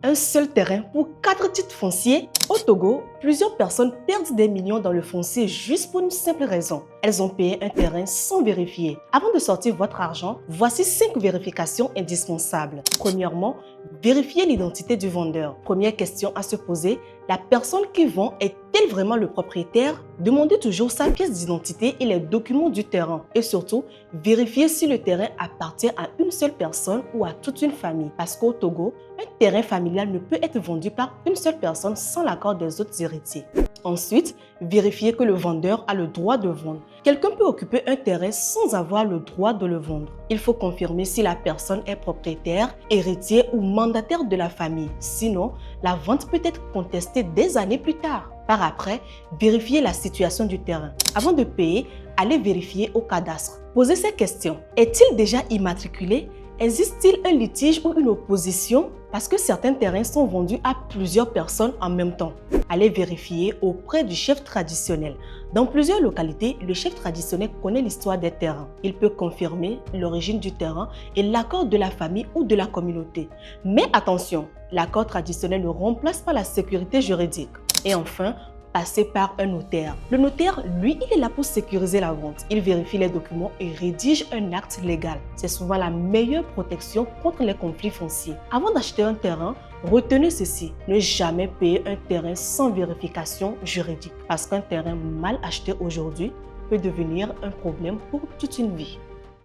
Un seul terrain pour 4 titres fonciers? Au Togo, plusieurs personnes perdent des millions dans le foncier juste pour une simple raison. Elles ont payé un terrain sans vérifier. Avant de sortir votre argent, voici 5 vérifications indispensables. Premièrement, vérifiez l'identité du vendeur. Première question à se poser, la personne qui vend est-elle vraiment le propriétaire? Demandez toujours sa pièce d'identité et les documents du terrain. Et surtout, vérifiez si le terrain appartient à une seule personne ou à toute une famille. Parce qu'au Togo, un terrain familial ne peut être vendu par une seule personne sans l'accord des autres héritiers. Ensuite, vérifiez que le vendeur a le droit de vendre. Quelqu'un peut occuper un terrain sans avoir le droit de le vendre. Il faut confirmer si la personne est propriétaire, héritier ou mandataire de la famille. Sinon, la vente peut être contestée des années plus tard. Par après, vérifiez la situation du terrain. Avant de payer, allez vérifier au cadastre. Posez ces questions. Est-il déjà immatriculé? Existe-t-il un litige ou une opposition? Parce que certains terrains sont vendus à plusieurs personnes en même temps. Allez vérifier auprès du chef traditionnel. Dans plusieurs localités, le chef traditionnel connaît l'histoire des terrains. Il peut confirmer l'origine du terrain et l'accord de la famille ou de la communauté. Mais attention, l'accord traditionnel ne remplace pas la sécurité juridique. Et enfin, passer par un notaire. Le notaire, lui, il est là pour sécuriser la vente. Il vérifie les documents et rédige un acte légal. C'est souvent la meilleure protection contre les conflits fonciers. Avant d'acheter un terrain, retenez ceci, ne jamais payer un terrain sans vérification juridique. Parce qu'un terrain mal acheté aujourd'hui peut devenir un problème pour toute une vie.